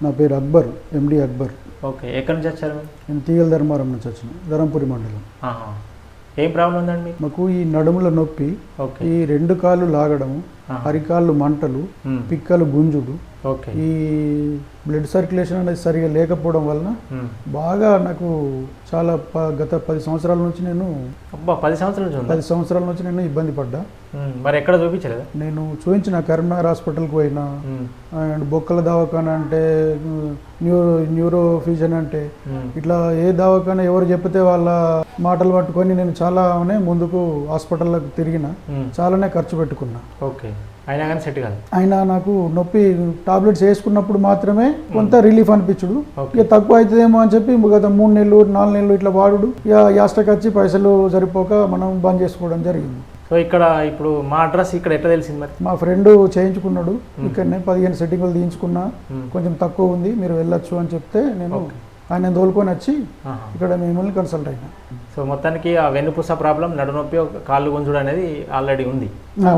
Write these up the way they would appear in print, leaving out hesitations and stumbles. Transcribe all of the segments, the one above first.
నా పేరు అక్బర్, ఎండి అక్బర్. ఓకే, ఎక్కడి నుంచి వచ్చారు మీరు? నేను తీగల ధర్మారం నుంచి వచ్చిన, ధరంపురి మండలం. ఏం ప్రాబ్లం ఉందండి మీకు? మాకు ఈ నడుముల నొప్పి, ఈ రెండు కాళ్ళు లాగడము, అరికాళ్ళు మంటలు, పిక్కలు గుంజుడు, ఈ బ్లడ్ సర్క్యులేషన్ అనేది సరిగా లేకపోవడం వలన బాగా నాకు చాలా గత 10 సంవత్సరాల నుంచి నేను 10 సంవత్సరాల నుంచి నేను ఇబ్బంది పడ్డా. మరి ఎక్కడ చూపించలేదు? నేను చూపించిన కరీంనగర్ హాస్పిటల్కి పోయినా, అండ్ బొక్కల దవాఖానా అంటే, న్యూరోఫిజియన్ అంటే, ఇట్లా ఏ దవాఖానా ఎవరు చెప్తే వాళ్ళ మాటలు పట్టుకొని నేను చాలానే ముందుకు హాస్పిటల్లోకి తిరిగిన, చాలానే ఖర్చు పెట్టుకున్నా. ఓకే, అయినా కానీ సెట్ కాదు. అయినా నాకు నొప్పి టాబ్లెట్స్ వేసుకున్నప్పుడు మాత్రమే కొంత రిలీఫ్ అనిపించుడు. ఇక తక్కువ అవుతుందేమో అని చెప్పి గత 3 నెలలు 4 నెలలు ఇట్లా వాడుడు, ఇక యాస్టకి వచ్చి పైసలు సరిపోక మనం బంద్ చేసుకోవడం జరిగింది. సో ఇక్కడ ఇప్పుడు మా అడ్రస్ ఇక్కడ ఎట్లా తెలిసింది మరి? మా ఫ్రెండ్ చేయించుకున్నాడు, ఇక్కడనే 15 సెట్టింగులు తీయించుకున్నా, కొంచెం తక్కువ ఉంది మీరు వెళ్ళొచ్చు అని చెప్తే నేను ఆయన తోలుకొని వచ్చి ఇక్కడ మిమ్మల్ని కన్సల్ట్ అయినా. సో మొత్తానికి ఆ వెన్నుపూస ప్రాబ్లం, నడునొప్పి, కాళ్ళు గుంజుడు అనేది ఆల్రెడీ ఉంది?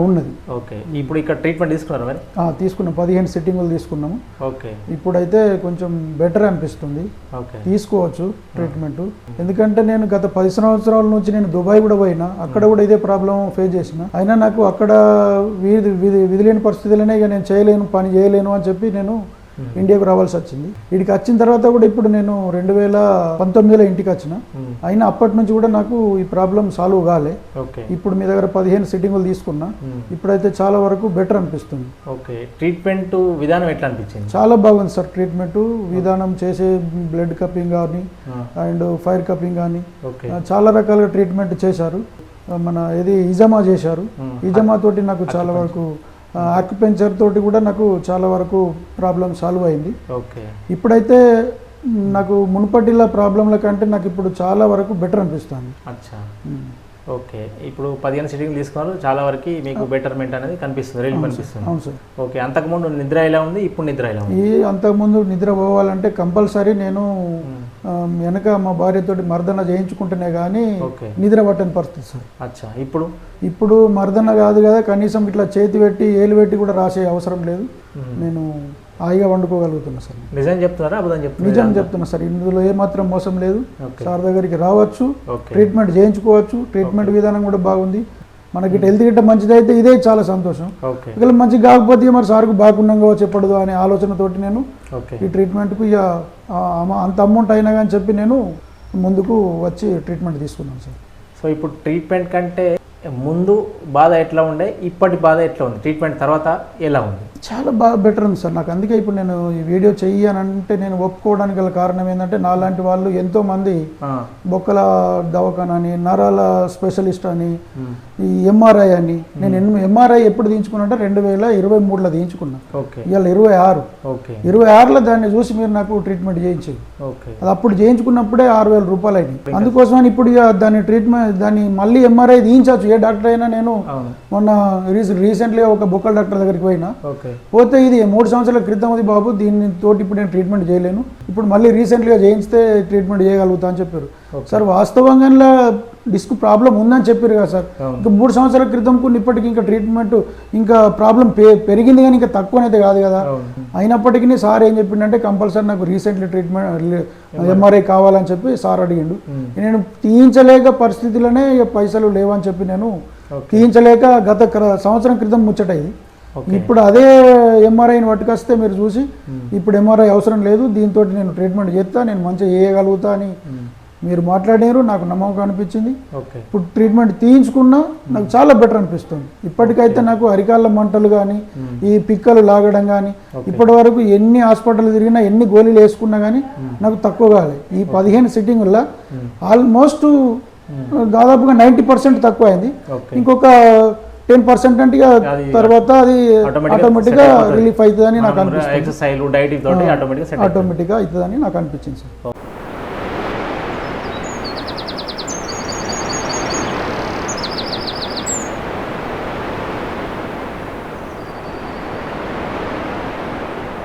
ఉన్నది. ఓకే, ఇప్పుడు ఇక్కడ ట్రీట్మెంట్ తీసుకున్నారు మరి? తీసుకున్నాం, 15 సెట్టింగులు తీసుకున్నాము. ఓకే, ఇప్పుడైతే కొంచెం బెటర్ అనిపిస్తుంది. ఓకే, తీసుకోవచ్చు ట్రీట్మెంట్. ఎందుకంటే నేను గత 10 సంవత్సరాల నుంచి నేను దుబాయ్ కూడా పోయినా, అక్కడ కూడా ఇదే ప్రాబ్లం ఫేస్ చేసిన. అయినా నాకు అక్కడ విధి లేని పరిస్థితులనే ఇక నేను చేయలేను, పని చేయలేను అని చెప్పి నేను ఇండియాకు రావాల్సి వచ్చింది. ఇక్కడికి వచ్చిన తర్వాత కూడా ఇప్పుడు నేను 2019లో ఇంటికి వచ్చిన, అయినా అప్పటి నుంచి కూడా నాకు ఈ ప్రాబ్లం సాల్వ్ కాలే. ఇప్పుడు మీ దగ్గర 15 సిట్టింగులు తీసుకున్నా, ఇప్పుడైతే చాలా వరకు బెటర్ అనిపిస్తుంది. ఓకే, ట్రీట్మెంట్ విధానం ఎట్లా అనిపించింది? చాలా బాగుంది సార్. ట్రీట్మెంట్ విధానం చేసే బ్లడ్ కప్పింగ్ కానీ అండ్ ఫైర్ కప్పింగ్ కానీ చాలా రకాలుగా ట్రీట్మెంట్ చేశారు. మన ఇది ఇజమా చేశారు, ఇజమా తోటి నాకు చాలా వరకు, ఆక్యుపెంచర్ తోటి కూడా నాకు చాలా వరకు ప్రాబ్లం సాల్వ్ అయింది. ఇప్పుడైతే నాకు మునుపటిలా ప్రాబ్లంల కంటే నాకు ఇప్పుడు చాలా వరకు బెటర్ అనిపిస్తుంది. ఓకే, ఇప్పుడు 15 సిట్టింగ్లు తీసుకున్నారు, చాలా వరకు మీకు బెటర్మెంట్ అనేది కనిపిస్తుంది, రిలీఫ్ అనిపిస్తుంది. అవును సార్. ఓకే, అంతకుముందు నిద్ర ఎలా ఉంది, ఇప్పుడు నిద్ర ఎలా ఉంది? అంతకుముందు నిద్ర పోవాలంటే కంపల్సరీ నేను వెనక మా భార్యతోటి మర్దన చేయించుకుంటేనే కానీ నిద్ర పట్టని పరిస్థితి సార్. అచ్చా, ఇప్పుడు మర్దన కాదు కదా, కనీసం ఇట్లా చేతి పెట్టి ఏలు పెట్టి కూడా రాసే అవసరం లేదు, నేను హాయిగా వండుకోగలుగుతున్నా సార్. నిజం చెప్తున్నారా అబద్ధం చెప్తున్నా? నిజం చెప్తున్నా సార్. ఇందులో ఏమాత్రం మోసం లేదు. సార్ దగ్గరికి రావచ్చు, ట్రీట్మెంట్ చేయించుకోవచ్చు. ట్రీట్మెంట్ విధానం కూడా బాగుంది. మనకి హెల్త్ గిట్ట మంచిదైతే ఇదే చాలా సంతోషం. ఒకవేళ మంచిగా కాకపోతే మరి సార్కు బాగున్నాగా చెప్పడదు అనే ఆలోచనతోటి నేను ఈ ట్రీట్మెంట్కు ఇక అంత అమౌంట్ అయినా కానీ చెప్పి నేను ముందుకు వచ్చి ట్రీట్మెంట్ తీసుకున్నాను సార్. సో ఇప్పుడు ట్రీట్మెంట్ కంటే ముందు బాధ ఎట్లా ఉండే, ఇప్పటి బాధ ఎట్లా ఉంది, ట్రీట్మెంట్ తర్వాత ఎలా ఉంది? చాలా బాగా బెటర్ ఉంది సార్ నాకు. అందుకే ఇప్పుడు నేను ఈ వీడియో చెయ్యానంటే నేను ఒప్పుకోవడానికి గల కారణం ఏంటంటే, నాలాంటి వాళ్ళు ఎంతోమంది బొక్కల దవాఖానా అని, నరాల స్పెషలిస్ట్ అని, ఈ ఎంఆర్ఐ అని, నేను ఎంఆర్ఐ ఎప్పుడు తీయించుకున్నా అంటే 2023లో తీయించుకున్నా. ఇవాళ 26లో దాన్ని చూసి మీరు నాకు ట్రీట్మెంట్ చేయించేది. అది అప్పుడు చేయించుకున్నప్పుడే 6,000 రూపాయలు అయినాయి. అందుకోసమని ఇప్పుడు ఇక దాన్ని మళ్ళీ ఎంఆర్ఐ తీయించవచ్చు ఏ డాక్టర్ అయినా. నేను మొన్న రీసెంట్లీ ఒక బొక్కల డాక్టర్ దగ్గరికి పోయినా, పోతే ఇది 3 సంవత్సరాల క్రితం అది బాబు, దీన్ని తోటి ఇప్పుడు నేను ట్రీట్మెంట్ చేయలేను, ఇప్పుడు మళ్ళీ రీసెంట్గా చేయించితే ట్రీట్మెంట్ చేయగలుగుతా అని చెప్పారు. సార్ వాస్తవంగా డిస్క్ ప్రాబ్లం ఉందని చెప్పారు కదా సార్. ఇంకా 3 సంవత్సరాల క్రితం కొన్ని ఇప్పటికి ఇంకా ట్రీట్మెంట్ ఇంకా ప్రాబ్లం పెరిగింది కానీ ఇంకా తక్కువనైతే కాదు కదా. అయినప్పటికీ సార్ ఏం చెప్పిండంటే కంపల్సరీ నాకు రీసెంట్లీ ట్రీట్మెంట్ ఎంఆర్ఐ కావాలని చెప్పి సార్ అడిగిండు. నేను తీయించలేక పరిస్థితులనే పైసలు లేవని చెప్పి నేను తీయించలేక గత సంవత్సరం క్రితం ముచ్చట ఇది. ఇప్పుడు అదే ఎంఆర్ఐని పట్టుకొస్తే మీరు చూసి ఇప్పుడు ఎంఆర్ఐ అవసరం లేదు, దీంతో నేను ట్రీట్మెంట్ చేస్తా, నేను మంచిగా చేయగలుగుతా అని మీరు మాట్లాడారు. నాకు నమ్మకం అనిపించింది. ఇప్పుడు ట్రీట్మెంట్ తీయించుకున్నా నాకు చాలా బెటర్ అనిపిస్తుంది. ఇప్పటికైతే నాకు అరికాళ్ళ మంటలు కానీ, ఈ పిక్కలు లాగడం కానీ, ఇప్పటి వరకు ఎన్ని హాస్పిటల్ తిరిగినా, ఎన్ని గోళీలు వేసుకున్నా కానీ నాకు తక్కువ కాలేదు. ఈ 15 సిట్టింగుల్లో ఆల్మోస్ట్ దాదాపుగా 90% తక్కువ అయింది. ఇంకొక 10% అంటే తర్వాత అది ఆటోమేటిక్గా రిలీఫ్ అవుతుందని నాకు అనిపిస్తుంది. ఆటోమేటిక్గా అవుతుందని నాకు అనిపించింది సార్.